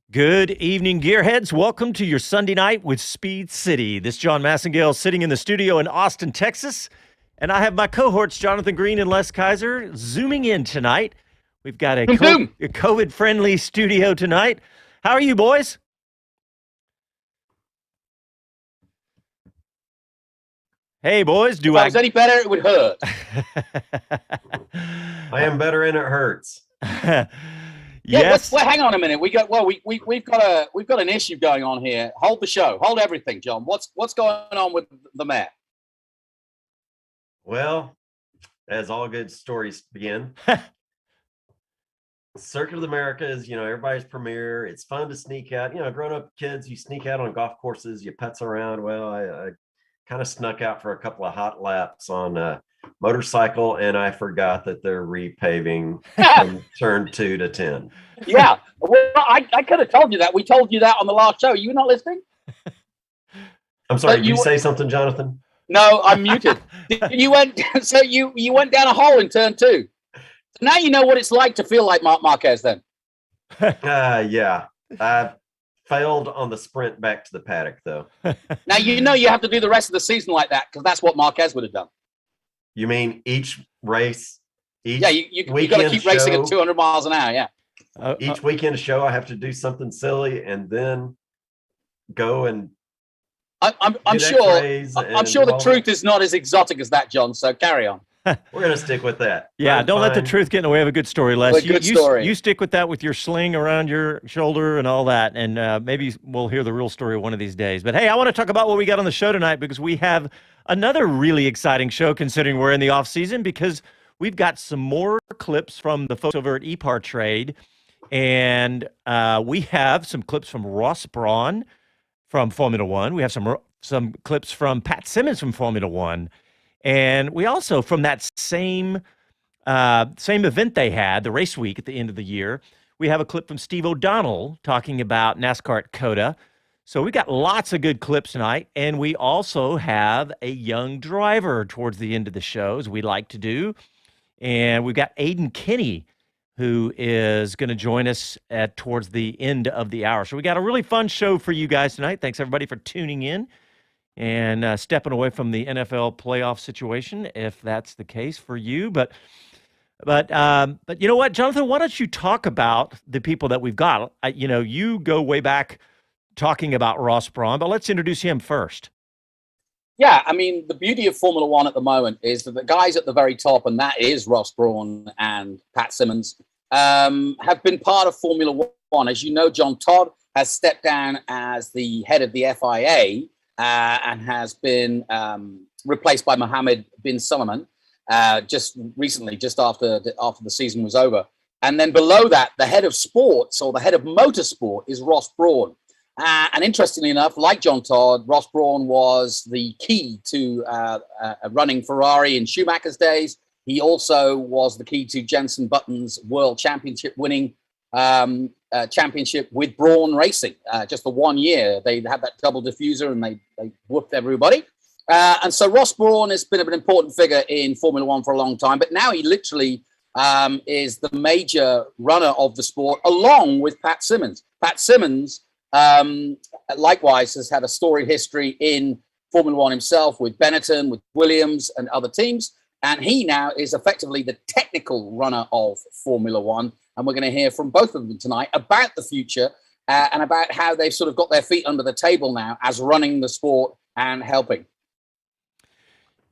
Good evening, Gearheads. Welcome to your Sunday night with Speed City. This is John Massengale sitting in the studio in Austin, Texas. And I have my cohorts, Jonathan Green and Les Kaiser, zooming in tonight. We've got a COVID-friendly studio tonight. How are you, boys? Hey, boys, if I was any better, it would hurt. I am better and it hurts. Yes. Well, hang on a minute. We've got an issue going on here. Hold the show. Hold everything, John. What's going on with the mayor? Well, as all good stories begin, Circuit of America is, everybody's premiere. It's fun to sneak out. Grown up kids, you sneak out on golf courses, you putz around. Well, I kind of snuck out for a couple of hot laps on a motorcycle, and I forgot that they're repaving from turn 2 to 10. Yeah, well, I could have told you that. We told you that on the last show. You were not listening? I'm sorry. Did you say something, Jonathan? No, I'm muted. You went down a hole in turn 2. So now you know what it's like to feel like Marc Marquez. Then. Yeah, I failed on the sprint back to the paddock, though. Now you have to do the rest of the season like that because that's what Marquez would have done. You mean each race? You got to keep racing at 200 miles an hour. Yeah. Each weekend show, I have to do something silly and then go and. I'm sure the truth is not as exotic as that, John. So carry on. We're gonna stick with that. Yeah, don't let the truth get in the way of a good story, Les. Story. You stick with that with your sling around your shoulder and all that, and maybe we'll hear the real story one of these days. But hey, I want to talk about what we got on the show tonight because we have another really exciting show considering we're in the off season because we've got some more clips from the folks over at EPARTRADE, and we have some clips from Ross Brawn from Formula One. We have some clips from Pat Simmons from Formula One. And we also, from that same event they had, the race week at the end of the year, we have a clip from Steve O'Donnell talking about NASCAR at COTA. So we got lots of good clips tonight. And we also have a young driver towards the end of the show, as we like to do. And we've got Aiden Kinney, who is going to join us towards the end of the hour. So we got a really fun show for you guys tonight. Thanks, everybody, for tuning in and stepping away from the NFL playoff situation, if that's the case for you. But you know what, Jonathan? Why don't you talk about the people that we've got? You go way back talking about Ross Brawn, but let's introduce him first. Yeah, I mean, the beauty of Formula One at the moment is that the guys at the very top, and that is Ross Brawn and Pat Simmons, have been part of Formula One. As you know, John Todd has stepped down as the head of the FIA, and has been replaced by Mohammed bin Salman just recently, just after the season was over. And then below that, the head of sports or the head of motorsport is Ross Brawn. And interestingly enough, like John Todd, Ross Brawn was the key to running Ferrari in Schumacher's days. He also was the key to Jenson Button's World Championship winning championship with Brawn Racing. Just for 1 year, they had that double diffuser and they whooped everybody. And so Ross Brawn has been an important figure in Formula One for a long time, but now he literally is the major runner of the sport, along with Pat Simmons. Pat Simmons, likewise, has had a storied history in Formula One himself with Benetton, with Williams and other teams. And he now is effectively the technical runner of Formula One. And we're going to hear from both of them tonight about the future and about how they've sort of got their feet under the table now as running the sport and helping.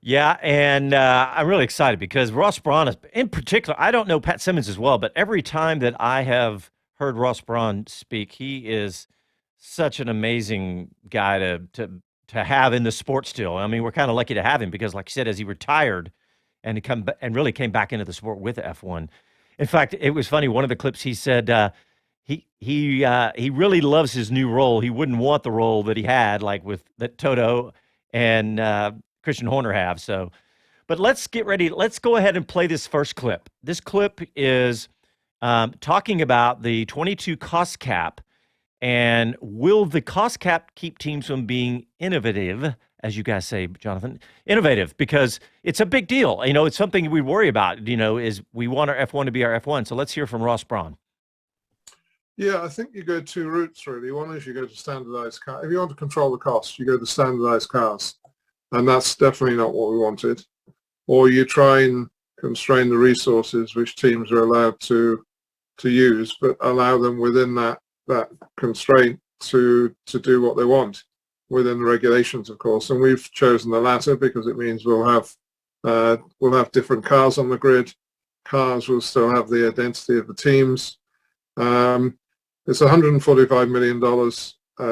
Yeah, and I'm really excited because Ross Brawn, in particular, I don't know Pat Simmons as well, but every time that I have heard Ross Brawn speak, he is such an amazing guy to have in the sport still. I mean, we're kind of lucky to have him because, like you said, as he retired and really came back into the sport with F1. In fact, it was funny. One of the clips he said he really loves his new role. He wouldn't want the role that he had, like that Toto and Christian Horner have. So, but let's get ready. Let's go ahead and play this first clip. This clip is talking about the 22 cost cap and will the cost cap keep teams from being innovative, as you guys say, Jonathan, innovative, because it's a big deal. It's something we worry about, is we want our F1 to be our F1. So let's hear from Ross Brawn. Yeah, I think you go two routes really. One is you go to standardized cars. If you want to control the cost, you go to standardized cars, and that's definitely not what we wanted. Or you try and constrain the resources which teams are allowed to use, but allow them within that constraint to do what they want within the regulations, of course. And we've chosen the latter because it means we'll have different cars on the grid. Cars will still have the identity of the teams. It's $145 million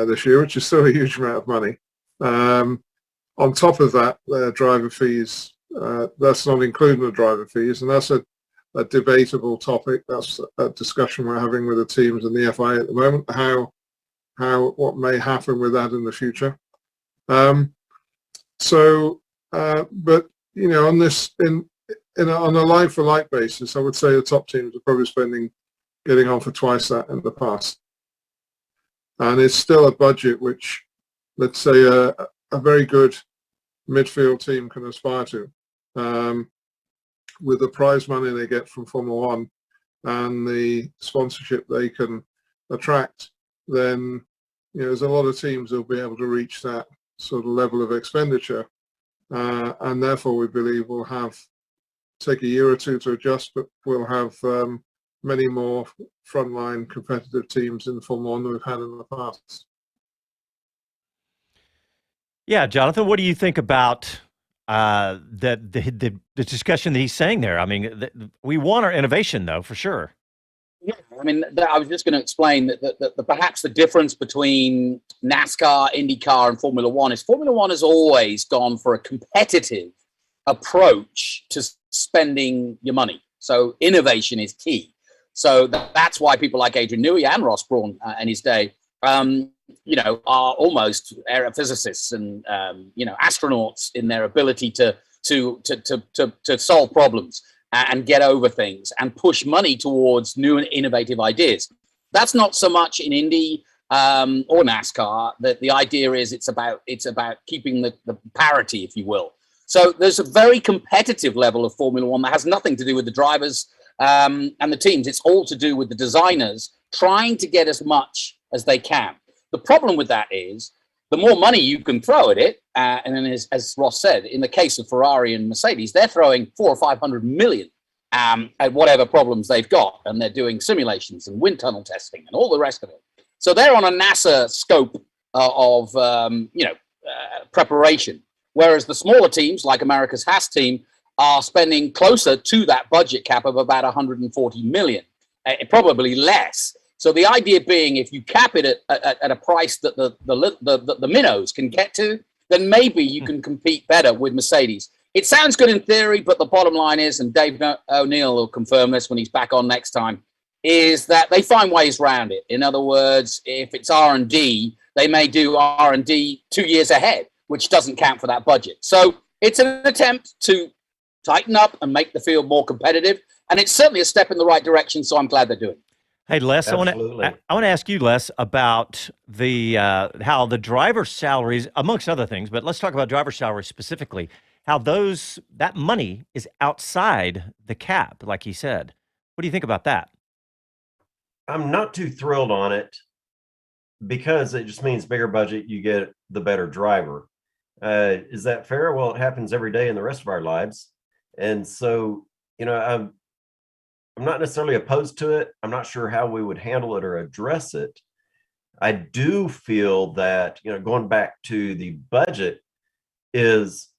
this year, which is still a huge amount of money. On top of that, driver fees, that's not including the driver fees, and that's a debatable topic. That's a discussion we're having with the teams and the FIA at the moment, what may happen with that in the future. But you know, on this on a like-for-like basis, I would say the top teams are probably getting on for twice that in the past, and it's still a budget which, let's say, a very good midfield team can aspire to, with the prize money they get from Formula One and the sponsorship they can attract. Then, you know, there's a lot of teams that'll be able to reach that sort of level of expenditure, and therefore we believe we'll take a year or two to adjust, but we'll have many more frontline competitive teams in Formula One than we've had in the past. Yeah, Jonathan, what do you think about the discussion that he's saying there? I mean, we want our innovation, though, for sure. Yeah, I mean, I was just going to explain that perhaps the difference between NASCAR, IndyCar, and Formula One is Formula One has always gone for a competitive approach to spending your money. So innovation is key. So that's why people like Adrian Newey and Ross Brawn in his day, you know, are almost aerophysicists and you know, astronauts in their ability to solve problems and get over things and push money towards new and innovative ideas. That's not so much in Indy or NASCAR. That the idea is it's about keeping the parity, if you will. So there's a very competitive level of Formula One that has nothing to do with the drivers and the teams. It's all to do with the designers trying to get as much as they can. The problem with that is the more money you can throw at it, and then as Ross said, in the case of Ferrari and Mercedes, they're throwing 400 or 500 million at whatever problems they've got, and they're doing simulations and wind tunnel testing and all the rest of it. So they're on a NASA scope of preparation, whereas the smaller teams like America's Haas team are spending closer to that budget cap of about 140 million, probably less. So the idea being, if you cap it at a price that the minnows can get to, then maybe you can compete better with Mercedes. It sounds good in theory, but the bottom line is, and Dave O'Neill will confirm this when he's back on next time, is that they find ways around it. In other words, if it's R&D, they may do R&D 2 years ahead, which doesn't count for that budget. So it's an attempt to tighten up and make the field more competitive, and it's certainly a step in the right direction, so I'm glad they're doing it. Hey, Les, I want to ask you, Les, about the how the driver salaries, amongst other things, but let's talk about driver salaries specifically, how that money is outside the cap, like he said. What do you think about that? I'm not too thrilled on it because it just means bigger budget, you get the better driver. Is that fair? Well, it happens every day in the rest of our lives. And so, you know, I'm not necessarily opposed to it. I'm not sure how we would handle it or address it. I do feel that, you know, going back to the budget is,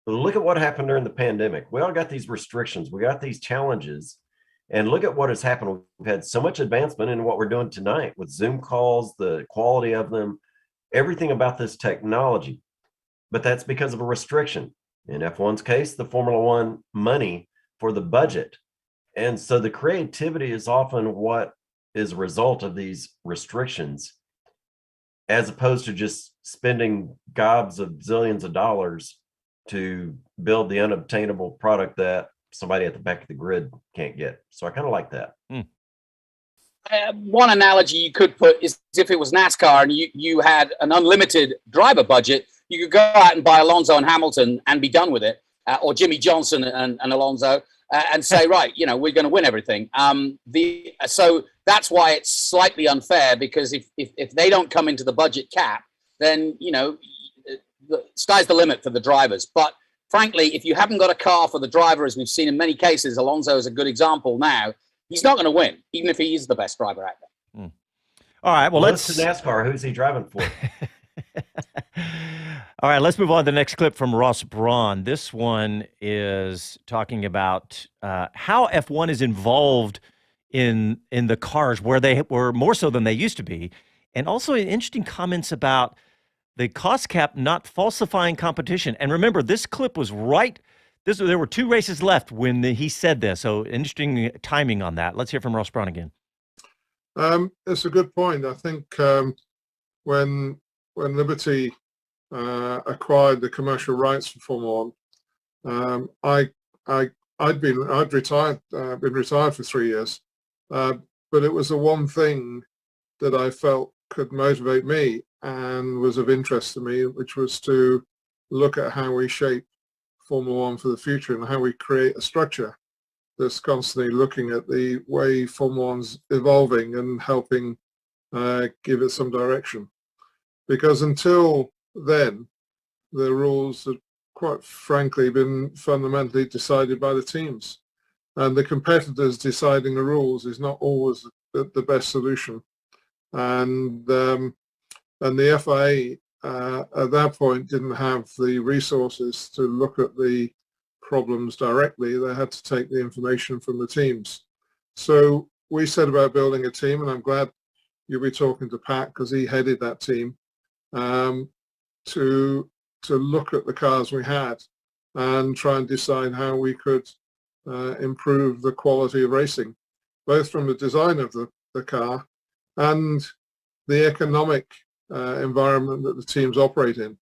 look at what happened during the pandemic. We all got these restrictions. We got these challenges. And look at what has happened. We've had so much advancement in what we're doing tonight with Zoom calls, the quality of them, everything about this technology. But that's because of a restriction. In F1's case, the Formula One money for the budget. And so the creativity is often what is a result of these restrictions, as opposed to just spending gobs of zillions of dollars to build the unobtainable product that somebody at the back of the grid can't get. So I kind of like that. One analogy you could put is if it was NASCAR and you had an unlimited driver budget, you could go out and buy Alonso and Hamilton and be done with it, or Jimmy Johnson and Alonso, and say, right, we're going to win everything. So that's why it's slightly unfair, because if they don't come into the budget cap, then, the sky's the limit for the drivers. But frankly, if you haven't got a car for the driver, as we've seen in many cases, Alonso is a good example now, he's not going to win, even if he is the best driver out there. All right, well, let's to NASCAR. Who's he driving for? All right, let's move on to the next clip from Ross Brawn. This one is talking about how F1 is involved in the cars, where they were more so than they used to be, and also interesting comments about the cost cap not falsifying competition. And remember, this clip was there were 2 races left when he said this, so interesting timing on that. Let's hear from Ross Brawn again. It's a good point. I think when Liberty acquired the commercial rights for Formula One, I'd been retired for 3 years, but it was the one thing that I felt could motivate me and was of interest to me, which was to look at how we shape Formula One for the future and how we create a structure that's constantly looking at the way Formula One's evolving and helping give it some direction. Because until then, the rules have quite frankly been fundamentally decided by the teams, and the competitors deciding the rules is not always the best solution. And the FIA at that point didn't have the resources to look at the problems directly. They had to take the information from the teams. So we set about building a team, and I'm glad you'll be talking to Pat, because he headed that team, to look at the cars we had and try and decide how we could improve the quality of racing, both from the design of the car and the economic environment that the teams operate in,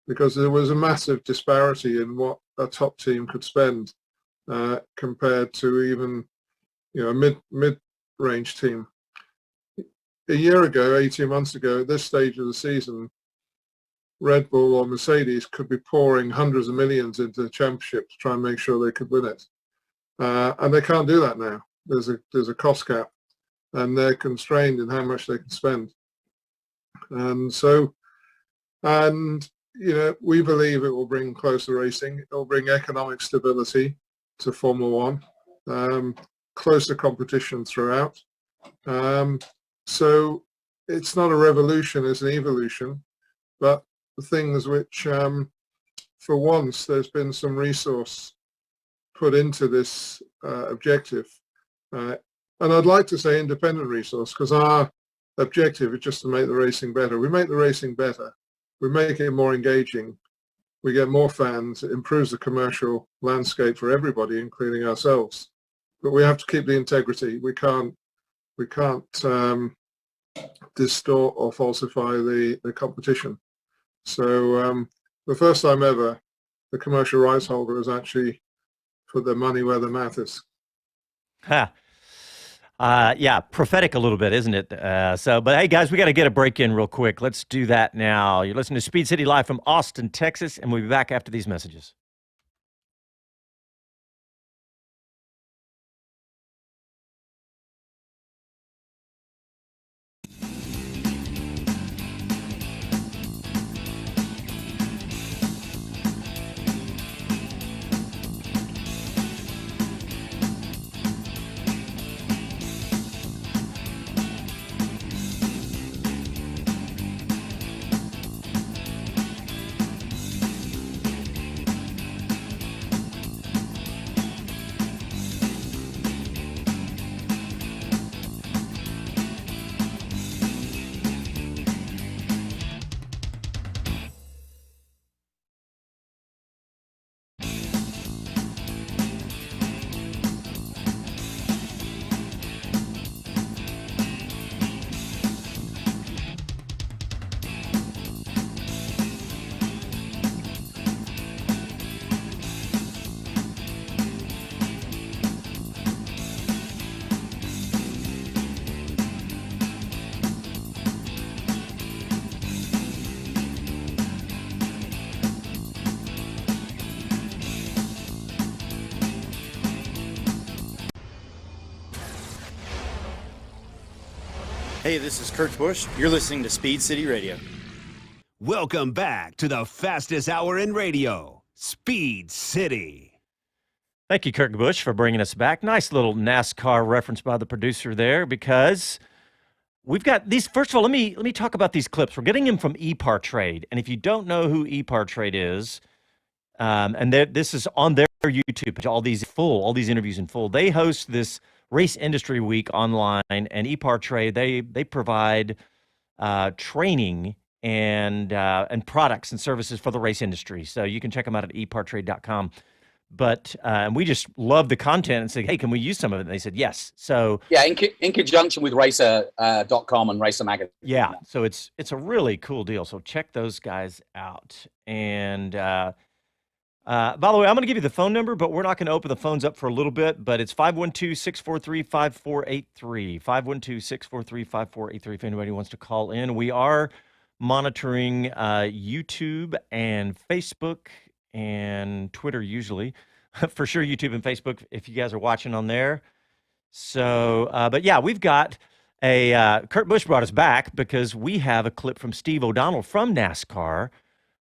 because there was a massive disparity in what a top team could spend compared to even a mid-range team. A year ago, 18 months ago, at this stage of the season, Red Bull or Mercedes could be pouring hundreds of millions into the championship to try and make sure they could win it, and they can't do that now. There's a cost cap, and they're constrained in how much they can spend. And so, we believe it will bring closer racing. It will bring economic stability to Formula One, closer competition throughout. So it's not a revolution, it's an evolution. But the things which, for once, there's been some resource put into this objective. And I'd like to say independent resource, because our objective is just to make the racing better. We make the racing better. We make it more engaging. We get more fans. It improves the commercial landscape for everybody, including ourselves. But we have to keep the integrity. We can't distort or falsify the competition. So the first time ever, the commercial rights holder has actually put their money where their mouth is. Yeah, prophetic a little bit, isn't it? But hey, guys, we got to get a break in real quick. Let's do that now. You're listening to Speed City Live from Austin, Texas, and we'll be back after these messages. Hey, this is Kurt Busch. You're listening to Speed City Radio. Welcome back to the fastest hour in radio, Speed City. Thank you, Kurt Busch, for bringing us back. Nice little NASCAR reference by the producer there, because we've got these. First of all, let me talk about these clips. We're getting them from EPARTRADE, and if you don't know who EPARTRADE is, and this is on their YouTube page, all these interviews in full. They host this Race Industry Week online, and EPARTRADE, they provide training and products and services for the race industry. So you can check them out at epartrade.com. But we just love the content and said, hey, can we use some of it? And they said yes. So yeah, in conjunction with racer.com and Racer Magazine. Yeah, so it's a really cool deal. So check those guys out. And by the way, I'm going to give you the phone number, but we're not going to open the phones up for a little bit. But it's 512-643-5483. 512-643-5483 if anybody wants to call in. We are monitoring YouTube and Facebook and Twitter usually. For sure, YouTube and Facebook, if you guys are watching on there. So, but yeah, we've got Kurt Busch brought us back because we have a clip from Steve O'Donnell from NASCAR,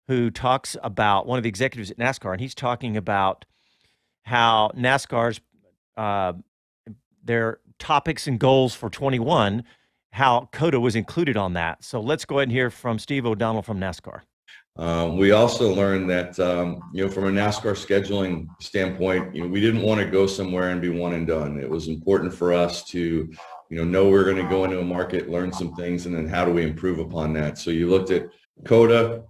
who talks about one of the executives at NASCAR, and he's talking about how NASCAR's their topics and goals for 21, how COTA was included on that. So let's go ahead and hear from Steve O'Donnell from NASCAR. We also learned that, from a NASCAR scheduling standpoint, we didn't want to go somewhere and be one and done. It was important for us to, know we're going to go into a market, learn some things, and then how do we improve upon that? So you looked at COTA,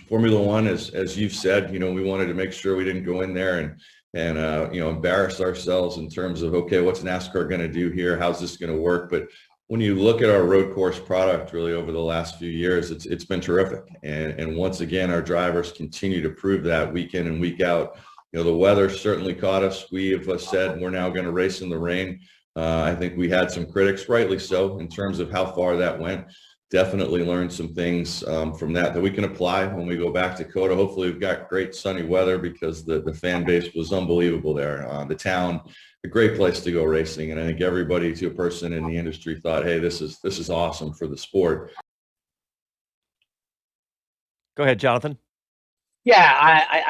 Formula One, as you've said, we wanted to make sure we didn't go in there and embarrass ourselves in terms of, okay, what's NASCAR going to do here? How's this going to work? But when you look at our road course product really over the last few years, it's been terrific. And once again, our drivers continue to prove that week in and week out. The weather certainly caught us. We have said we're now going to race in the rain. I think we had some critics, rightly so, in terms of how far that went. Definitely learned some things from that we can apply when we go back to COTA. Hopefully we've got great sunny weather because the fan base was unbelievable there. The town, a great place to go racing. And I think everybody, to a person in the industry, thought, hey, this is awesome for the sport. Go ahead, Jonathan. Yeah, I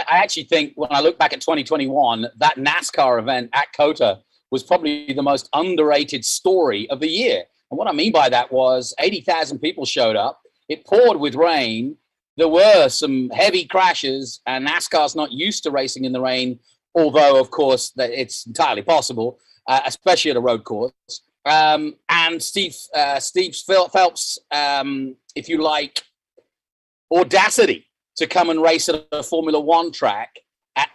actually think when I look back at 2021, that NASCAR event at COTA was probably the most underrated story of the year. And what I mean by that was 80,000 people showed up. It poured with rain. There were some heavy crashes, and NASCAR's not used to racing in the rain, although, of course, it's entirely possible, especially at a road course. And Steve Phelps, if you like, audacity to come and race at a Formula One track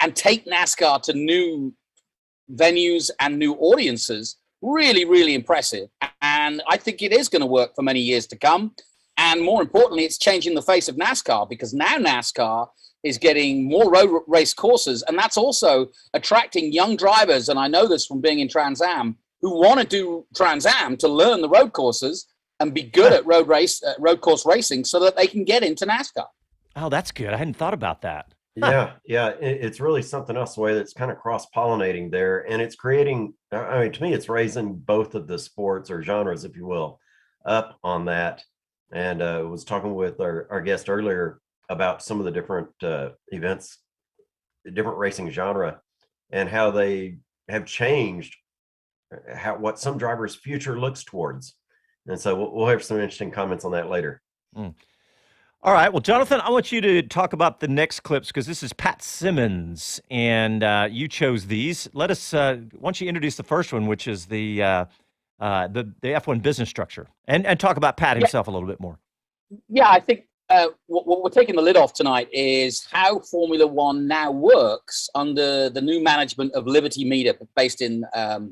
and take NASCAR to new venues and new audiences, really, really impressive. And I think it is going to work for many years to come. And more importantly, it's changing the face of NASCAR, because now NASCAR is getting more road race courses. And that's also attracting young drivers. And I know this from being in Trans Am, who want to do Trans Am to learn the road courses and be good at road course racing so that they can get into NASCAR. Oh, that's good. I hadn't thought about that. Yeah. It's really something else, the way that's kind of cross-pollinating there. And it's creating, to me, it's raising both of the sports or genres, if you will, up on that. And I was talking with our guest earlier about some of the different events, different racing genre, and how they have changed what some drivers' future looks towards. And so we'll have some interesting comments on that later. All right. Well, Jonathan, I want you to talk about the next clips, because this is Pat Simmons, and you chose these. Let us, why don't you introduce the first one, which is the F1 business structure, and talk about Pat himself a little bit more. Yeah, I think what we're taking the lid off tonight is how Formula One now works under the new management of Liberty Media, based in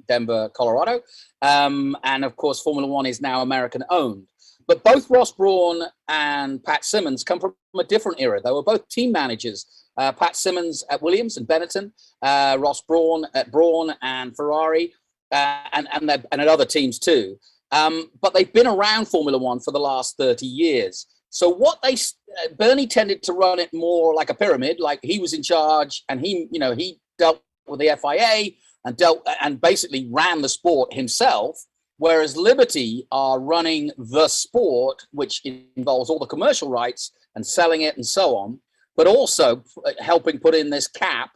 Denver, Colorado. And of course, Formula One is now American owned. But both Ross Brawn and Pat Simmons come from a different era. They were both team managers. Pat Simmons at Williams and Benetton, Ross Brawn at Brawn and Ferrari, and at other teams too. But they've been around Formula One for the last 30 years. So Bernie tended to run it more like a pyramid, like he was in charge, and he dealt with the FIA and basically ran the sport himself, whereas Liberty are running the sport, which involves all the commercial rights and selling it and so on, but also helping put in this cap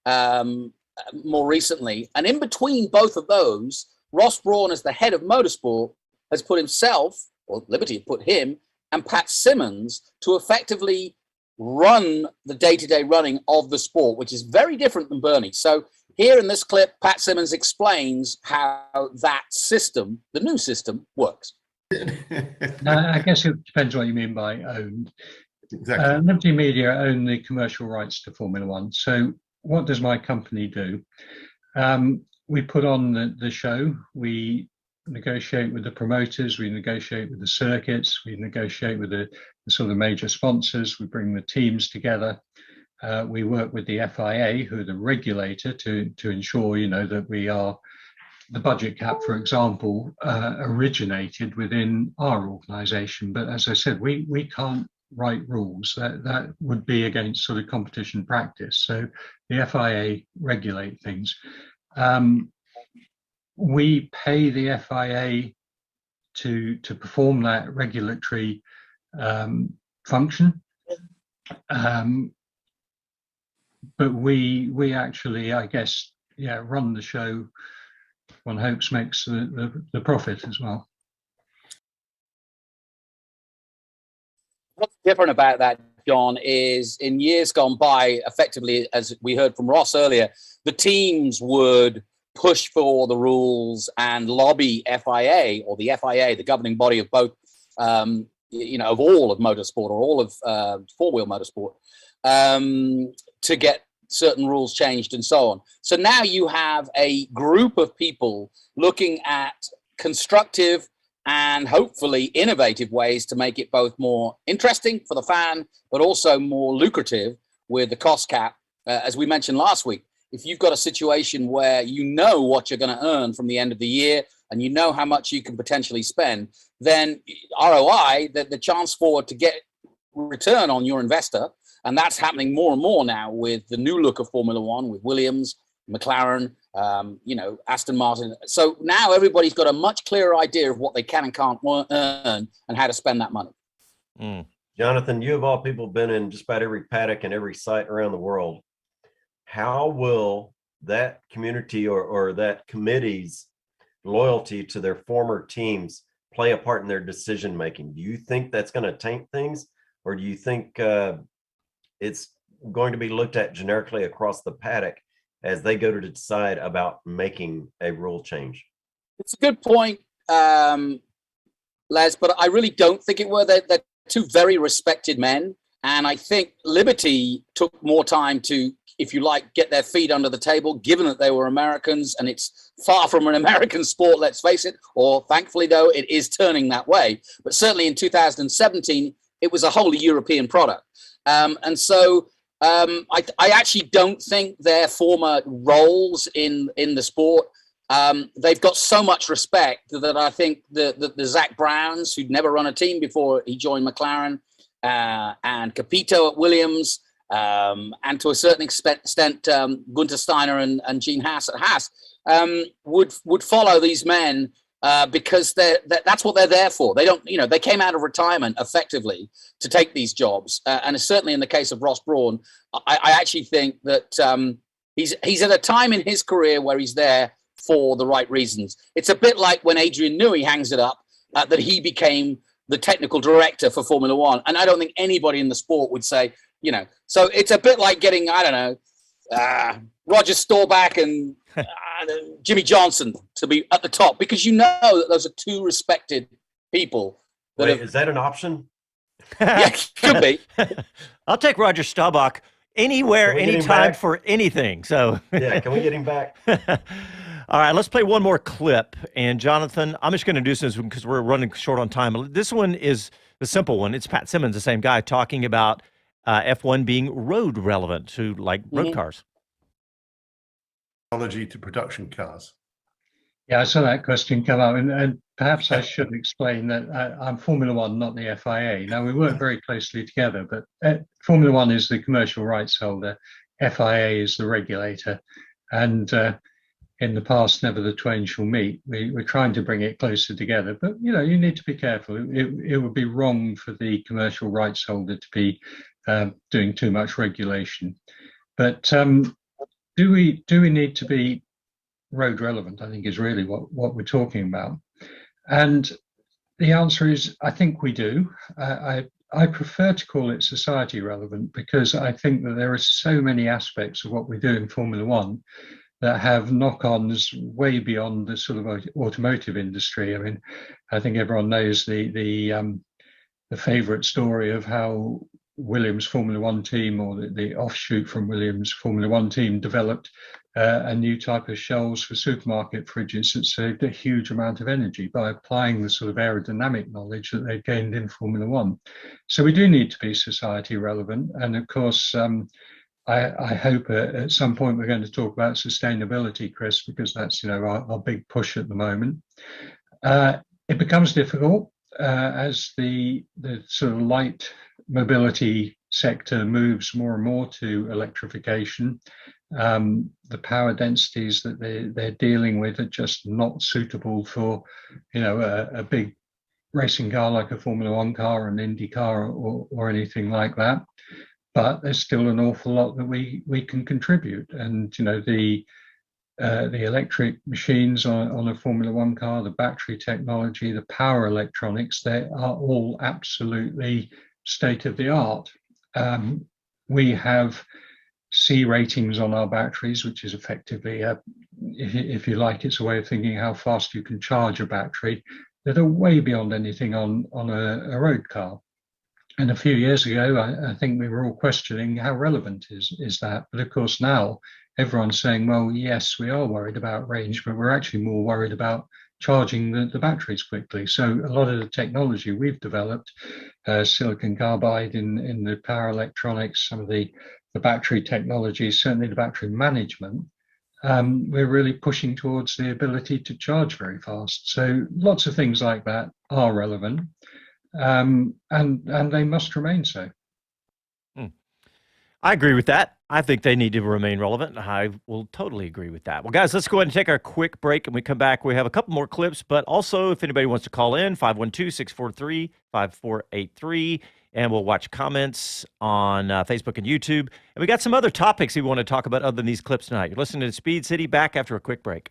more recently. And in between both of those, Ross Brawn, as the head of motorsport, has put himself, or Liberty put him, and Pat Simmons to effectively run the day-to-day running of the sport, which is very different than Bernie. So here in this clip, Pat Simmons explains how that system, the new system, works. I guess it depends what you mean by owned. Exactly. Liberty Media own the commercial rights to Formula One. So what does my company do? We put on the show. We negotiate with the promoters. We negotiate with the circuits. We negotiate with the sort of major sponsors. We bring the teams together. We work with the FIA, who are the regulator, to ensure, you know, that we are, the budget cap, for example, originated within our organisation. But as I said, we can't write rules. That would be against sort of competition practice. So the FIA regulate things. We pay the FIA to perform that regulatory function. But we actually, I guess, run the show. One hopes makes the profit as well. What's different about that, John, is in years gone by, effectively, as we heard from Ross earlier, the teams would push for the rules and lobby FIA, or the FIA, the governing body of both, of all of motorsport, or all of four-wheel motorsport, to get certain rules changed and so on. So now you have a group of people looking at constructive and hopefully innovative ways to make it both more interesting for the fan, but also more lucrative with the cost cap. As we mentioned last week, if you've got a situation where you know what you're going to earn from the end of the year and you know how much you can potentially spend, then ROI, the chance forward to get return on your investor, and that's happening more and more now with the new look of Formula One, with Williams, McLaren, Aston Martin. So now everybody's got a much clearer idea of what they can and can't earn and how to spend that money. Mm. Jonathan, you of all people been in just about every paddock and every site around the world. How will that community or that committee's loyalty to their former teams play a part in their decision making? Do you think that's going to taint things, or do you think it's going to be looked at generically across the paddock as they go to decide about making a rule change? It's a good point, Les, but I really don't think it were. They're two very respected men. And I think Liberty took more time to, if you like, get their feet under the table, given that they were Americans, and it's far from an American sport, let's face it, or thankfully, though, it is turning that way. But certainly in 2017, it was a wholly European product. And so I actually don't think their former roles in the sport, they've got so much respect that I think the Zach Browns, who'd never run a team before he joined McLaren, and Capito at Williams, and to a certain extent Gunther Steiner and Gene Haas at Haas, would follow these men because that's what they're there for. They don't, they came out of retirement effectively to take these jobs, and certainly in the case of Ross Brawn, I actually think that he's at a time in his career where he's there for the right reasons. It's a bit like when Adrian Newey hangs it up that he became the technical director for Formula One. And I don't think anybody in the sport would say, so it's a bit like getting, I don't know, Roger Staubach and Jimmy Johnson to be at the top, because that those are two respected people. Is that an option? Yeah, could be. I'll take Roger Staubach anywhere, anytime, for anything. So yeah, can we get him back? All right, let's play one more clip. And Jonathan, I'm just going to do this because we're running short on time. This one is the simple one. It's Pat Simmons, the same guy, talking about F1 being road relevant to road cars. Technology to production cars. Yeah, I saw that question come up, and perhaps I should explain that I'm Formula One, not the FIA. Now, we work very closely together, but Formula One is the commercial rights holder, FIA is the regulator, and in the past, never the twain shall meet. We're trying to bring it closer together, but you need to be careful. It would be wrong for the commercial rights holder to be doing too much regulation. But do we need to be road relevant? I think is really what we're talking about. And the answer is, I think we do. I prefer to call it society relevant because I think that there are so many aspects of what we do in Formula One that have knock-ons way beyond the sort of automotive industry. I mean, I think everyone knows the favourite story of how Williams Formula One team, or the offshoot from Williams Formula One team, developed a new type of shells for supermarket fridges that saved a huge amount of energy by applying the sort of aerodynamic knowledge that they gained in Formula One. So we do need to be society relevant, and of course. I hope at some point we're going to talk about sustainability, Chris, because that's our big push at the moment. It becomes difficult as the sort of light mobility sector moves more and more to electrification. The power densities that they're dealing with are just not suitable for a big racing car like a Formula One car, an IndyCar, or anything like that. But there's still an awful lot that we can contribute, and the electric machines on a Formula One car, the battery technology, the power electronics, they are all absolutely state of the art. We have C ratings on our batteries, which is effectively, if you like, it's a way of thinking how fast you can charge a battery, that are way beyond anything on a road car. And a few years ago, I think we were all questioning how relevant is that. But of course, now everyone's saying, well, yes, we are worried about range, but we're actually more worried about charging the batteries quickly. So a lot of the technology we've developed, silicon carbide in the power electronics, some of the battery technology, certainly the battery management, we're really pushing towards the ability to charge very fast. So lots of things like that are relevant. And they must remain so. I agree with that. I think they need to remain relevant. I will totally agree with that. Well, guys, let's go ahead and take our quick break. And we come back, we have a couple more clips. But also, if anybody wants to call in, 512-643-5483. And we'll watch comments on Facebook and YouTube. And we got some other topics we want to talk about other than these clips tonight. You're listening to Speed City. Back after a quick break.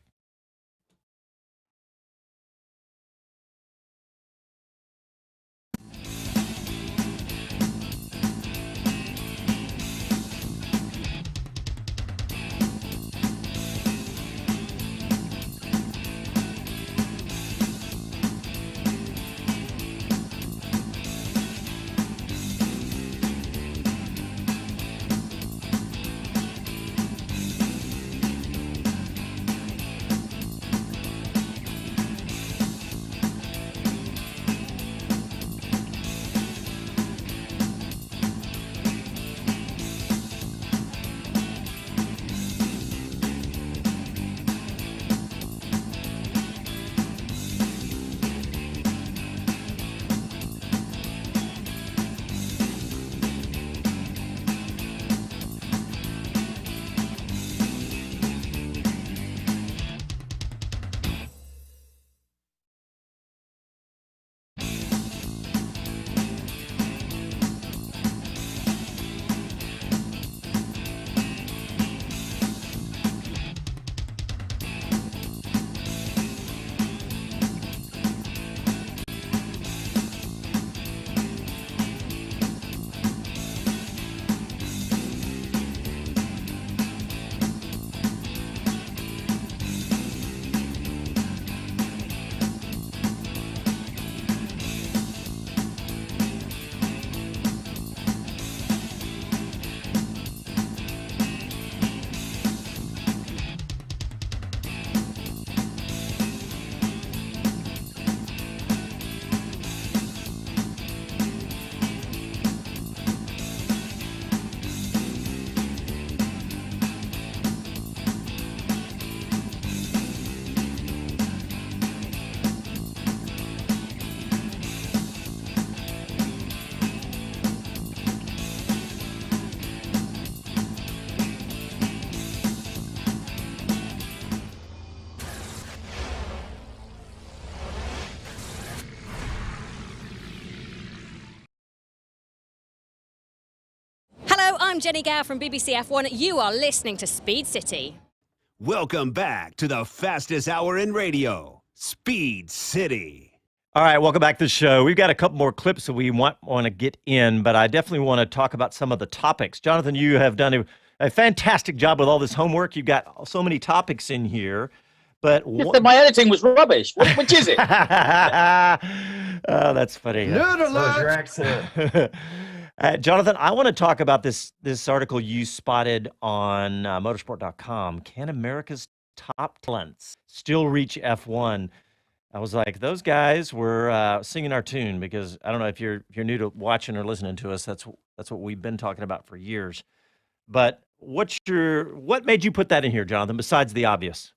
I'm Jenny Gow from BBC F1. You are listening to Speed City. Welcome back to the fastest hour in radio, Speed City. All right, welcome back to the show. We've got a couple more clips that we want to get in, but I definitely want to talk about some of the topics. Jonathan, you have done a fantastic job with all this homework. You've got so many topics in here. But my editing was rubbish. Which is it? Oh, that's funny. Your accent. Jonathan, I want to talk about this article you spotted on motorsport.com. Can America's top talents still reach F1? I was like, those guys were singing our tune, because I don't know if you're new to watching or listening to us. That's what we've been talking about for years. But what made you put that in here, Jonathan, besides the obvious?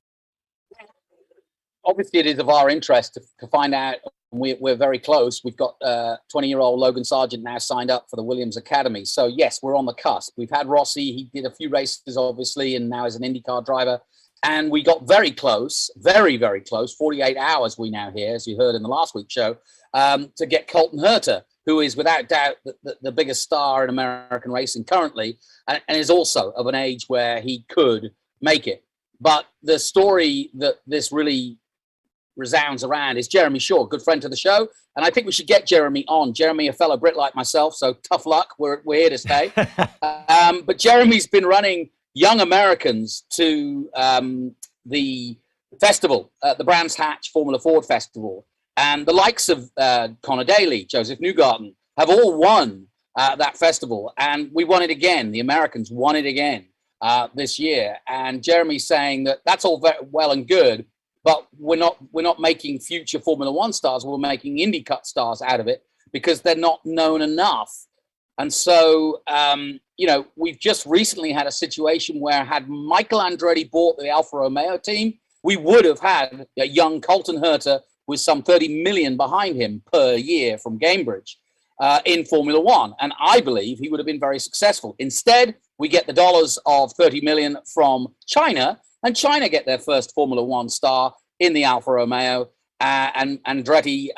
Obviously, it is of our interest to find out. We're very close. We've got 20-year-old Logan Sargent now signed up for the Williams Academy. So, yes, we're on the cusp. We've had Rossi. He did a few races, obviously, and now is an IndyCar driver. And we got very close, very, very close, 48 hours we now hear, as you heard in the last week's show, to get Colton Herta, who is without doubt the biggest star in American racing currently, and is also of an age where he could make it. But the story that this really resounds around is Jeremy Shaw, good friend to the show, and I think we should get Jeremy on. Jeremy, a fellow Brit like myself, so tough luck. We're here to stay. But Jeremy's been running young Americans to the festival, the Brands Hatch Formula Ford Festival, and the likes of Connor Daly, Joseph Newgarden have all won that festival, and we won it again. The Americans won it again this year, and Jeremy's saying that that's all very well and good, but we're not making future Formula One stars. We're making IndyCar stars out of it because they're not known enough. And so, we've just recently had a situation where had Michael Andretti bought the Alfa Romeo team, we would have had a young Colton Herta with some 30 million behind him per year from Cambridge in Formula One. And I believe he would have been very successful. Instead, we get the dollars of 30 million from China, and China get their first Formula One star in the Alfa Romeo. And Andretti,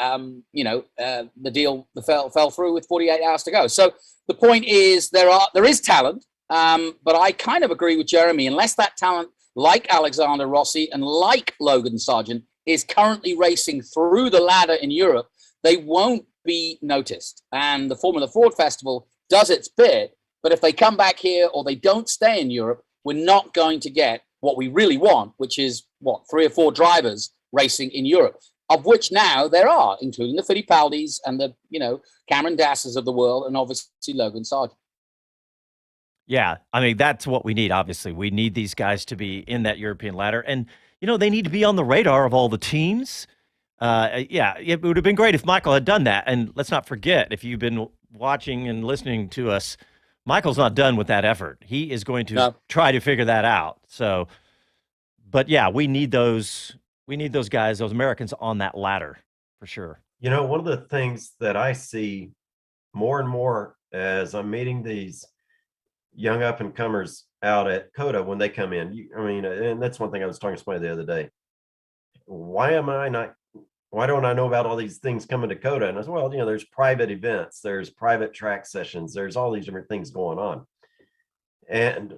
the deal fell through with 48 hours to go. So the point is there is talent, but I kind of agree with Jeremy. Unless that talent, like Alexander Rossi and like Logan Sargent, is currently racing through the ladder in Europe, they won't be noticed. And the Formula Ford Festival does its bit, but if they come back here or they don't stay in Europe, we're not going to get what we really want, which is, 3 or 4 drivers racing in Europe, of which now there are, including the Fittipaldis and the, Cameron Dasses of the world, and obviously Logan Sargent. Yeah, I mean, that's what we need, obviously. We need these guys to be in that European ladder. And, they need to be on the radar of all the teams. It would have been great if Michael had done that. And let's not forget, if you've been watching and listening to us, Michael's not done with that effort. He is going to try to figure that out. So, but yeah, we need those guys, those Americans on that ladder for sure. One of the things that I see more and more as I'm meeting these young up and comers out at COTA when they come in, and that's one thing I was talking to somebody the other day. Why don't I know about all these things coming to COTA? And I said, well, there's private events, there's private track sessions, there's all these different things going on. And,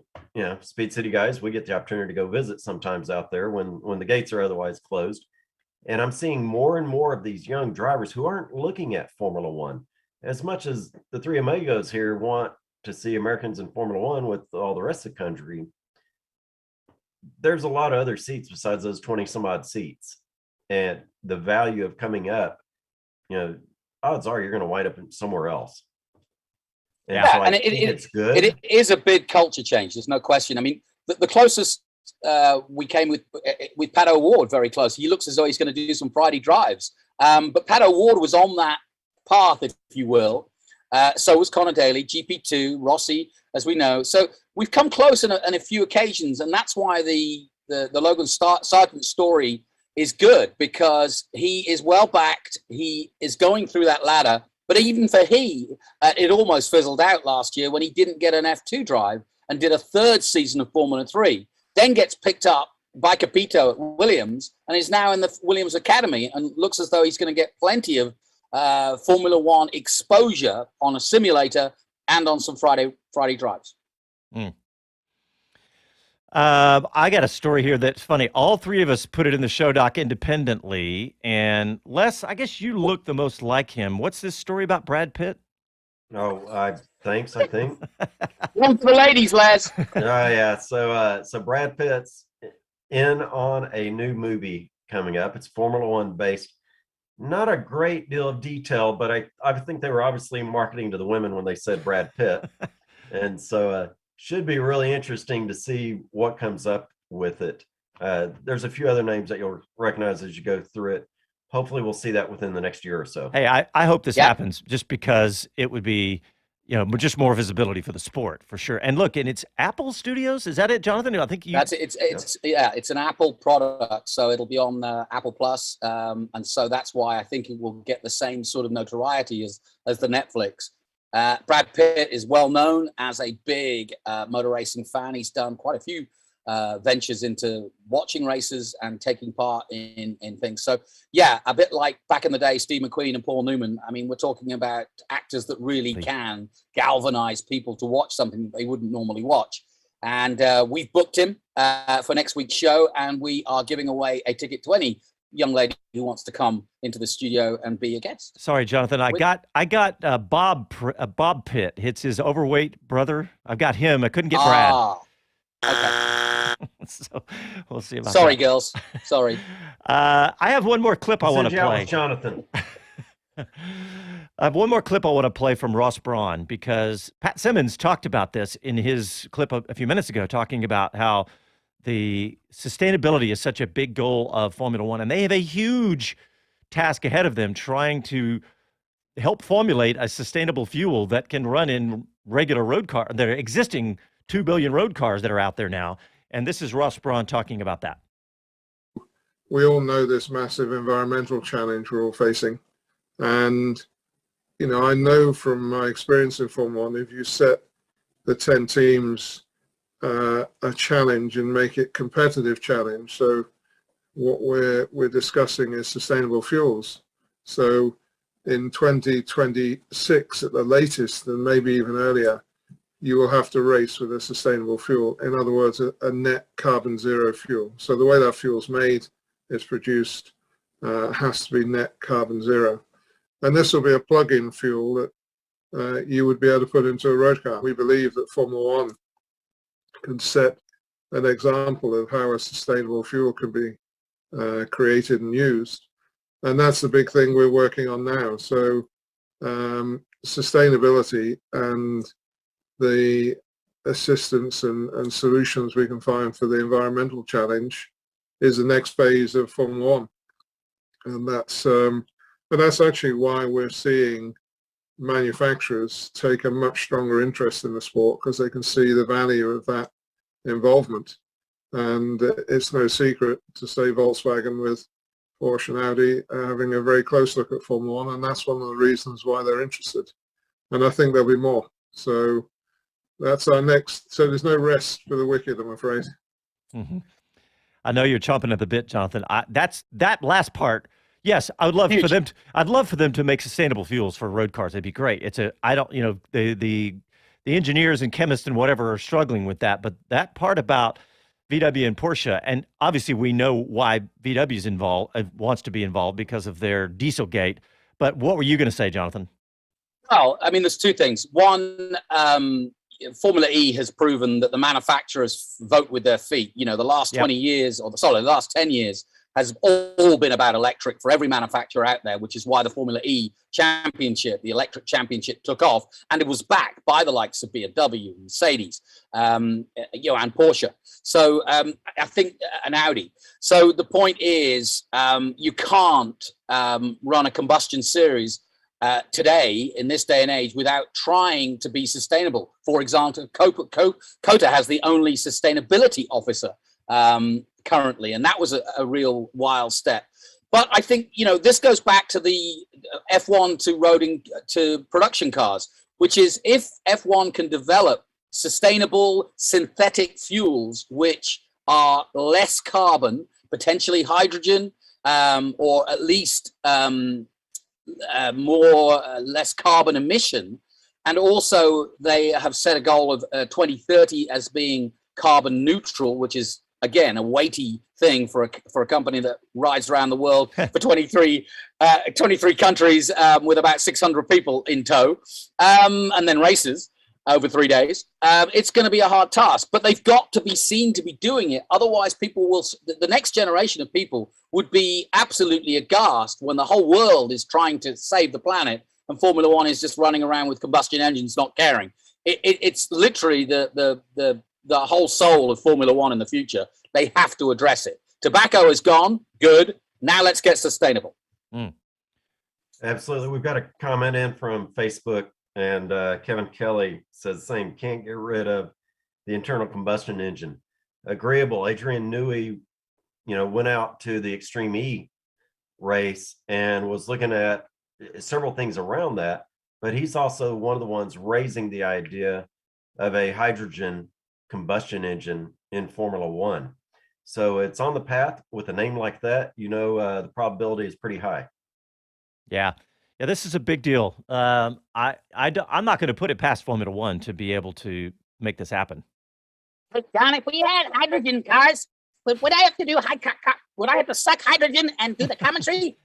Speed City guys, we get the opportunity to go visit sometimes out there when the gates are otherwise closed. And I'm seeing more and more of these young drivers who aren't looking at Formula One. As much as the three amigos here want to see Americans in Formula One with all the rest of the country, there's a lot of other seats besides those 20 some odd seats. And the value of coming up, odds are you're going to wind up somewhere else. And so it's good. It is a big culture change. There's no question. I mean, the closest we came with Pat O'Ward, very close. He looks as though he's going to do some Friday drives. But Pat O'Ward was on that path, if you will. So was Connor Daly, GP2, Rossi, as we know. So we've come close on a few occasions, and that's why the Logan Sargent story is good, because he is well backed. He is going through that ladder. But even for it almost fizzled out last year when he didn't get an F2 drive and did a 3rd season of Formula 3, then gets picked up by Capito at Williams and is now in the Williams Academy and looks as though he's going to get plenty of Formula One exposure on a simulator and on some Friday drives. Mm. I got a story here that's funny. All three of us put it in the show doc independently. And Les, I guess you look the most like him. What's this story about Brad Pitt? Oh, thanks, I think. One for the ladies, Les. Oh yeah. So Brad Pitt's in on a new movie coming up. It's Formula One based. Not a great deal of detail, but I think they were obviously marketing to the women when they said Brad Pitt. And so should be really interesting to see what comes up with it. There's a few other names that you'll recognize as you go through it. Hopefully we'll see that within the next year or so. Hey, I hope this happens just because it would be, just more visibility for the sport for sure. And look, and it's Apple Studios. Is that it, Jonathan? I think you. That's it. It's an Apple product, so it'll be on Apple Plus, and so that's why I think it will get the same sort of notoriety as the Netflix. Brad Pitt is well known as a big motor racing fan. He's done quite a few ventures into watching races and taking part in things. So yeah, a bit like back in the day, Steve McQueen and Paul Newman. I mean, we're talking about actors that really can galvanize people to watch something they wouldn't normally watch. And we've booked him for next week's show, and we are giving away a ticket to any young lady who wants to come into the studio and be a guest. Sorry, Jonathan. I got Bob Pitt. It's his overweight brother. I've got him. I couldn't get Brad. Okay. So we'll see about Sorry, that. girls. Sorry. I have one more clip I want to play. Jonathan. I have one more clip I want to play from Ross Brawn because Pat Simmons talked about this in his clip a few minutes ago, talking about how the sustainability is such a big goal of Formula One, and they have a huge task ahead of them trying to help formulate a sustainable fuel that can run in regular road car, their existing 2 billion road cars that are out there now. And this is Ross Brawn talking about that. We all know this massive environmental challenge we're all facing. And, I know from my experience in Formula One, if you set the 10 teams a challenge and make it competitive challenge. So what we're discussing is sustainable fuels. So in 2026 at the latest, and maybe even earlier, you will have to race with a sustainable fuel. In other words, a net carbon zero fuel. So the way that fuel is made, it's produced, has to be net carbon zero. And this will be a plug-in fuel that you would be able to put into a road car. We believe that Formula One can set an example of how a sustainable fuel can be created and used. And that's the big thing we're working on now. So sustainability and the assistance and solutions we can find for the environmental challenge is the next phase of Formula One. And that's actually why we're seeing manufacturers take a much stronger interest in the sport, because they can see the value of that involvement. And it's no secret to say Volkswagen with Porsche and Audi are having a very close look at Formula One, and that's one of the reasons why they're interested. And I think there'll be more. So that's our next. So there's no rest for the wicked, I'm afraid. Mm-hmm. I know you're chomping at the bit, Jonathan. That last part. Yes, I would love for them. I'd love for them to make sustainable fuels for road cars. It'd be great. The engineers and chemists and whatever are struggling with that. But that part about VW and Porsche, and obviously we know why VW's wants to be involved because of their Dieselgate. But what were you going to say, Jonathan? Well, I mean, there's two things. One, Formula E has proven that the manufacturers vote with their feet. The last 20 years, the last 10 years has all been about electric for every manufacturer out there, which is why the Formula E championship, the electric championship, took off, and it was backed by the likes of BMW, Mercedes, and Porsche. So I think an Audi. So the point is, you can't run a combustion series today in this day and age without trying to be sustainable. For example, COTA has the only sustainability officer currently, and that was a real wild step. But I think this goes back to the F1 to production cars, which is if F1 can develop sustainable synthetic fuels which are less carbon, potentially hydrogen, or at least less carbon emission, And also, they have set a goal of 2030 as being carbon neutral, which is, again, a weighty thing for a company that rides around the world for 23 countries with about 600 people in tow, and then races over 3 days. It's going to be a hard task, but they've got to be seen to be doing it. Otherwise, the next generation of people would be absolutely aghast when the whole world is trying to save the planet and Formula One is just running around with combustion engines, not caring. It's literally the whole soul of Formula One in the future. They have to address it. Tobacco is gone. Good. Now let's get sustainable. Absolutely. We've got a comment in from Facebook, and Kevin Kelly says the same. Can't get rid of the internal combustion engine. Agreeable. Adrian Newey, went out to the Extreme E race and was looking at several things around that, but he's also one of the ones raising the idea of a hydrogen combustion engine in Formula One. So it's on the path. With a name like that, the probability is pretty high. Yeah, this is a big deal. I'm not going to put it past Formula One to be able to make this happen. Hey, John, if we had hydrogen cars, would I have to do would I have to suck hydrogen and do the commentary?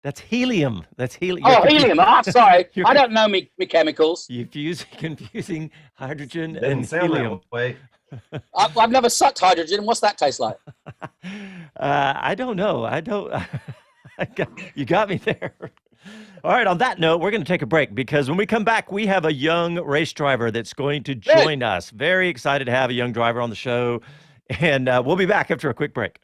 That's helium. That's helium. Oh, helium. Oh, sorry. I don't know me chemicals. You're confusing hydrogen Didn't and sound helium. that way. I've never sucked hydrogen. What's that taste like? I don't know. You got me there. All right. On that note, we're going to take a break because when we come back, we have a young race driver that's going to join us. Very excited to have a young driver on the show. And we'll be back after a quick break.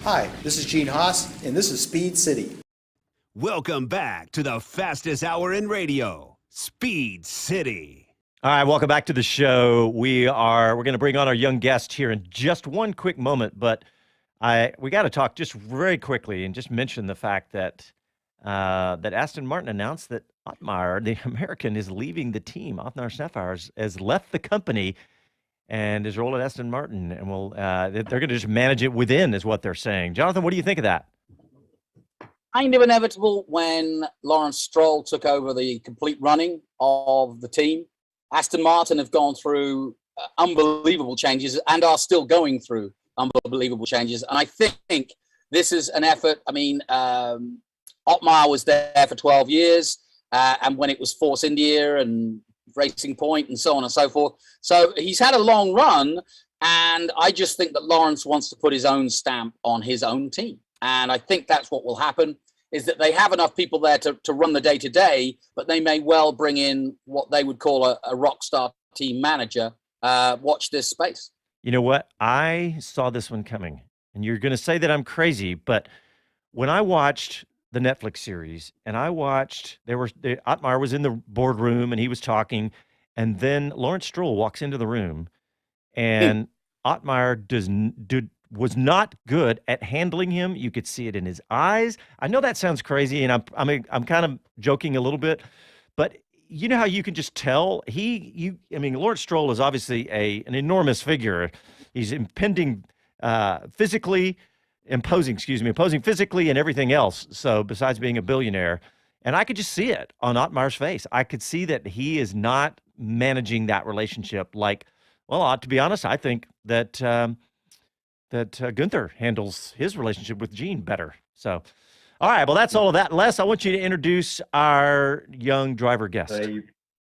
Hi, this is Gene Haas, and this is Speed City. Welcome back to the fastest hour in radio, Speed City. All right, welcome back to the show. We're going to bring on our young guest here in just one quick moment, but we got to talk just very quickly and just mention the fact that that Aston Martin announced that Otmar, the American, is leaving the team. Otmar Szafir has left the company and his role at Aston Martin, and they're going to just manage it within, is what they're saying. Jonathan, what do you think of that? Kind of inevitable when Lawrence Stroll took over the complete running of the team. Aston Martin have gone through unbelievable changes and are still going through unbelievable changes. And I think this is an effort. I mean, Otmar was there for 12 years, and when it was Force India and Racing Point and so on and so forth. So he's had a long run, and I just think that Lawrence wants to put his own stamp on his own team. And I think that's what will happen, is that they have enough people there to run the day-to-day, but they may well bring in what they would call a rock star team manager. Watch this space. You know what? I saw this one coming, and you're going to say that I'm crazy, but when I watched the Netflix series, and I watched, Otmar was in the boardroom and he was talking, and then Lawrence Stroll walks into the room, and Otmar was not good at handling him. You could see it in his eyes. I know that sounds crazy, and I'm kind of joking a little bit, but you know how you can just tell Lawrence Stroll is obviously an enormous figure. He's impending imposing physically and everything else. So besides being a billionaire, and I could just see it on Otmar's face. I could see that he is not managing that relationship like, well, to be honest, I think that Gunther handles his relationship with Gene better. So, all right, well, that's all of that. Les, I want you to introduce our young driver guest.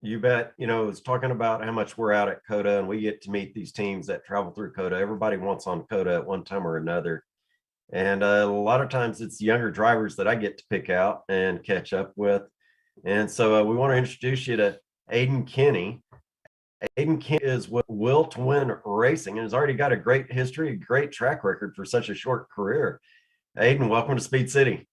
You bet. I was talking about how much we're out at COTA, and we get to meet these teams that travel through COTA. Everybody wants on COTA at one time or another. And a lot of times it's younger drivers that I get to pick out and catch up with. And so we want to introduce you to Aiden Kinney. Aiden Kinney is with Will to Win Racing and has already got a great history, a great track record for such a short career. Aiden, welcome to Speed City.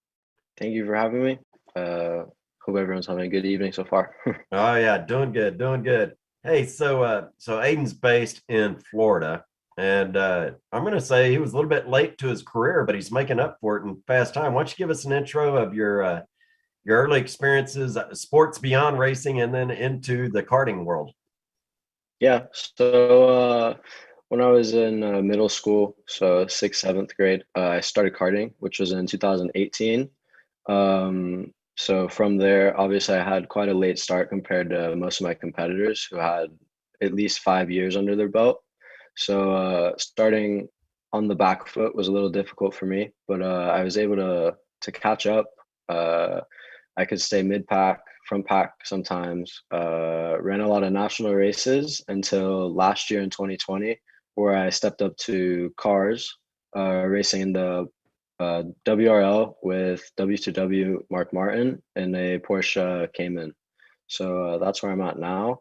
Thank you for having me. Hope everyone's having a good evening so far. Oh yeah, doing good. Hey, so Aiden's based in Florida, and I'm going to say he was a little bit late to his career, but he's making up for it in fast time. Why don't you give us an intro of your early experiences, sports beyond racing, and then into the karting world? Yeah, so when I was in middle school, so 6th, 7th grade, I started karting, which was in 2018. So from there, obviously, I had quite a late start compared to most of my competitors who had at least 5 years under their belt. So starting on the back foot was a little difficult for me, but I was able to catch up. I could stay mid-pack, front pack sometimes. Ran a lot of national races until last year in 2020, where I stepped up to cars, racing in the WRL with W2W Mark Martin and a Porsche Cayman. So that's where I'm at now.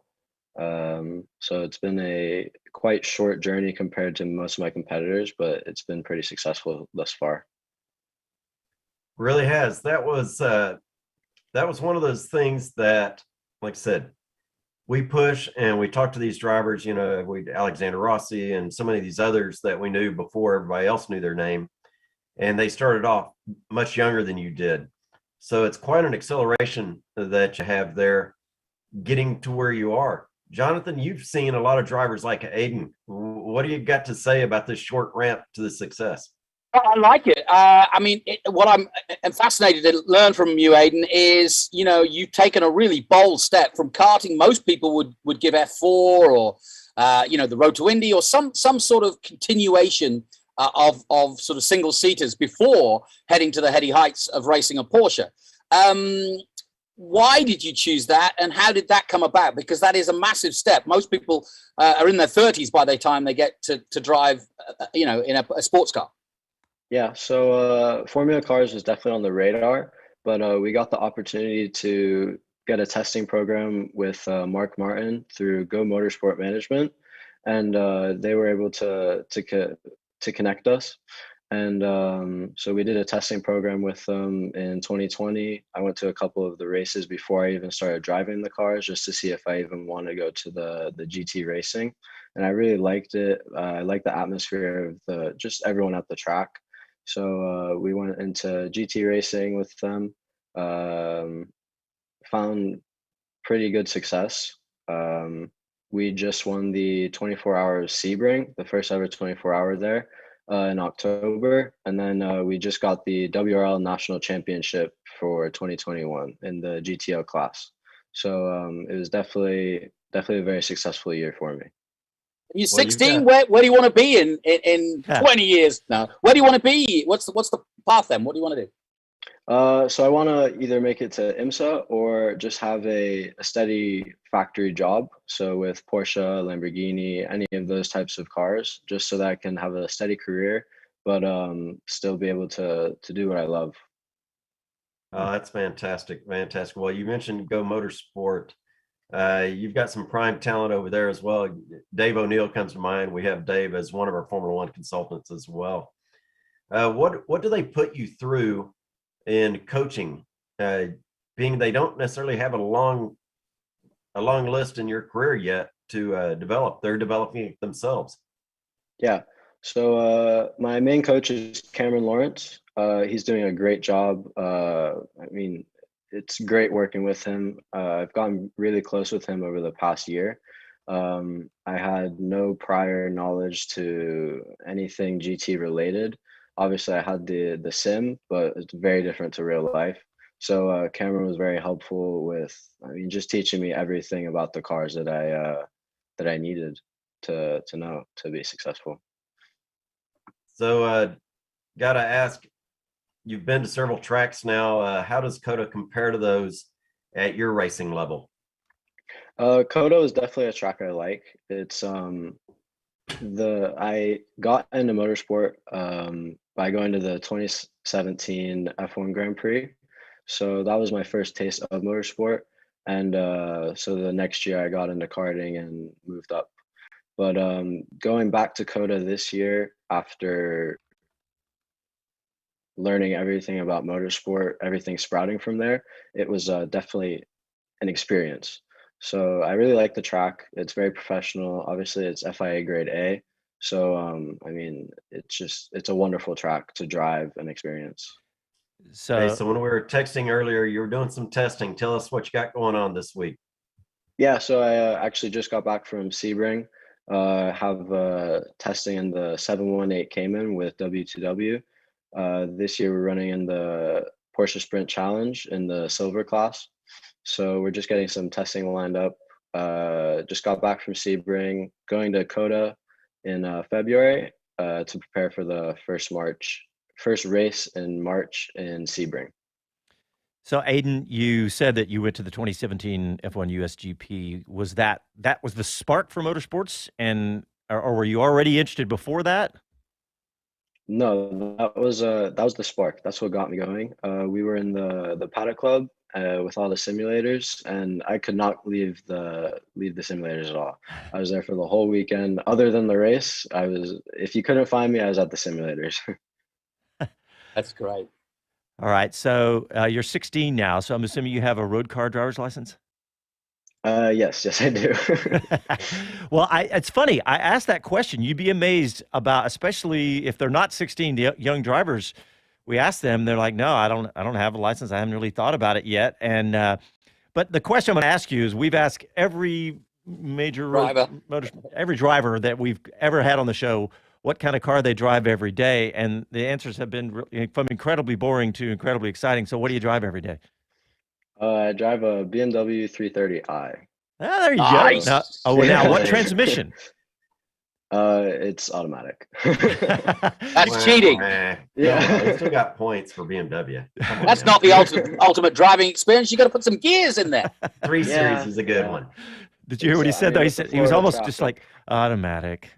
So it's been a quite short journey compared to most of my competitors, but it's been pretty successful thus far. Really has. That was one of those things that, like I said, we push and we talk to these drivers, Alexander Rossi and so many of these others that we knew before everybody else knew their name. And they started off much younger than you did. So it's quite an acceleration that you have there getting to where you are. Jonathan, you've seen a lot of drivers like Aiden. What do you got to say about this short ramp to the success? I like it. What I'm fascinated to learn from you, Aiden, is, you've taken a really bold step from karting. Most people would give F4 or, the Road to Indy or some sort of continuation of sort of single seaters before heading to the heady heights of racing a Porsche. Why did you choose that, and how did that come about? Because that is a massive step. Most people are in their 30s by the time they get to drive, in a sports car. Yeah, so Formula Cars was definitely on the radar, but we got the opportunity to get a testing program with Mark Martin through Go Motorsport Management, and they were able to connect us. And so we did a testing program with them in 2020. I went to a couple of the races before I even started driving the cars, just to see if I even want to go to the GT racing. And I really liked it. I liked the atmosphere of just everyone at the track. So we went into GT racing with them, found pretty good success. We just won the 24-hour Sebring, the first ever 24-hour there in October. And then we just got the WRL National Championship for 2021 in the GTO class. So it was definitely a very successful year for me. You're 16. Where do you want to be in 20 years now? Where do you want to be? What's the path then? What do you want to do? So I want to either make it to IMSA or just have a steady factory job. So with Porsche, Lamborghini, any of those types of cars, just so that I can have a steady career, but still be able to do what I love. Oh, that's fantastic. Fantastic. Well, you mentioned Go Motorsport. You've got some prime talent over there as well. Dave O'Neill comes to mind. We have Dave as one of our Formula One consultants as well. What do they put you through in coaching? Being they don't necessarily have a long list in your career yet to develop. They're developing it themselves. Yeah. So my main coach is Cameron Lawrence. He's doing a great job. It's great working with him. I've gotten really close with him over the past year. I had no prior knowledge to anything GT related. Obviously, I had the sim, but it's very different to real life. So Cameron was very helpful with, I mean, just teaching me everything about the cars that I needed to know to be successful. So, gotta ask, you've been to several tracks now. How does COTA compare to those at your racing level? COTA is definitely a track I like. It's I got into motorsport by going to the 2017 F1 Grand Prix. So that was my first taste of motorsport. And so the next year I got into karting and moved up. But going back to COTA this year after learning everything about motorsport, everything sprouting from there, it was definitely an experience. So I really like the track. It's very professional. Obviously, it's FIA grade A. So I mean, it's a wonderful track to drive and experience. So when we were texting earlier, you were doing some testing. Tell us what you got going on this week. Yeah, so I actually just got back from Sebring. Have testing in the 718 Cayman with W2W. This year we're running in the Porsche Sprint Challenge in the silver class. So we're just getting some testing lined up. Just got back from Sebring, going to COTA in February to prepare for the first race in March in Sebring. So Aiden, you said that you went to the 2017 F1 USGP. Was that was the spark for motorsports, or were you already interested before that? No, that was the spark. That's what got me going. We were in the paddock club with all the simulators, and I could not leave the simulators at all. I was there for the whole weekend. Other than the race, if you couldn't find me, I was at the simulators. That's great. All right, so you're 16 now, so I'm assuming you have a road car driver's license? Yes, I do. Well, it's funny. I asked that question. You'd be amazed about, especially if they're not 16, the young drivers. We asked them, they're like, "No, I don't have a license. I haven't really thought about it yet." And but the question I'm going to ask you is, we've asked every major every driver that we've ever had on the show what kind of car they drive every day, and the answers have been from incredibly boring to incredibly exciting. So, what do you drive every day? I drive a BMW 330i. Ah, there you Nice. go. Now what transmission? It's automatic. That's cheating. Yeah, they still got points for BMW. That's not the ultimate driving experience. You got to put some gears in there. 3 Series is a good one. Did you hear what he said, though? He said he was almost just like automatic.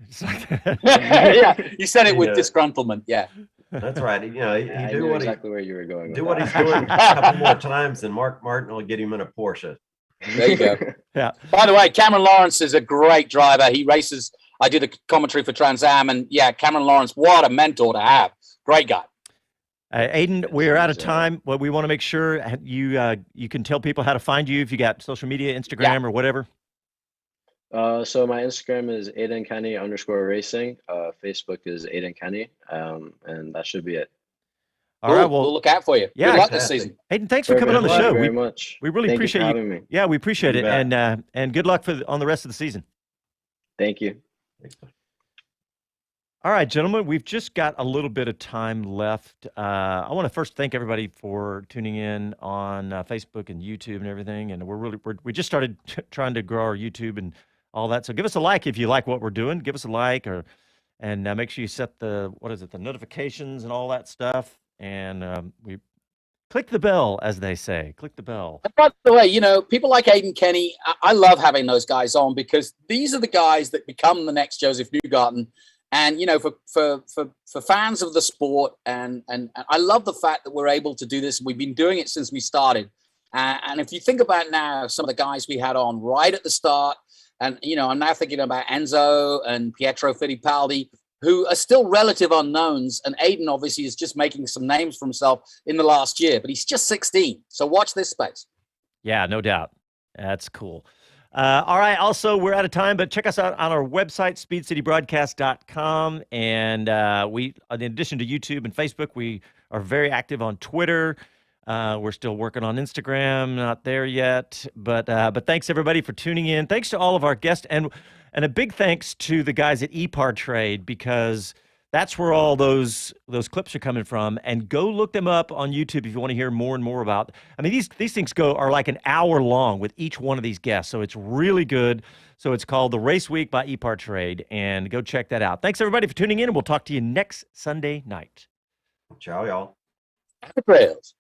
Yeah, he said it with disgruntlement. Yeah. That's right. You know, I knew exactly where you were going. Do what he's doing a couple more times, and Mark Martin will get him in a Porsche. There you go. Yeah. By the way, Cameron Lawrence is a great driver. He races. I did a commentary for Trans Am, and yeah, Cameron Lawrence, what a mentor to have. Great guy. Aiden, we're out of time. Well, we want to make sure you can tell people how to find you if you got social media, Instagram, or whatever. So my Instagram is Aiden Kinney _racing. Facebook is Aiden Kinney, and that should be it. All right. Well, we'll look out for you. Yeah, good luck this season. Aiden, thanks for coming on the show. Very much. We really Thank appreciate you for having me. Yeah, we appreciate it, and good luck on the rest of the season. Thank you. Thanks. All right, gentlemen, we've just got a little bit of time left. I want to first thank everybody for tuning in on Facebook and YouTube and everything. And we just started trying to grow our YouTube and all that. So give us a like if you like what we're doing. Give us a like, and make sure you set the notifications and all that stuff. And we click the bell, as they say. Click the bell. And by the way, people like Aiden Kinney, I love having those guys on because these are the guys that become the next Joseph Newgarden. And, for fans of the sport, and I love the fact that we're able to do this. We've been doing it since we started. And if you think about now, some of the guys we had on right at the start, and, I'm now thinking about Enzo and Pietro Fittipaldi, who are still relative unknowns. And Aiden obviously is just making some names for himself in the last year, but he's just 16. So watch this space. Yeah, no doubt. That's cool. All right. Also, we're out of time, but check us out on our website, speedcitybroadcast.com. And we, in addition to YouTube and Facebook, we are very active on Twitter. We're still working on Instagram, not there yet, but thanks everybody for tuning in. Thanks to all of our guests, and a big thanks to the guys at EPARTRADE, because that's where all those clips are coming from. And go look them up on YouTube if you want to hear more and more about. I mean, these things are like an hour long with each one of these guests, so it's really good. So it's called The Race Week by EPARTRADE, and go check that out. Thanks everybody for tuning in, and we'll talk to you next Sunday night. Ciao, y'all. Happy trails.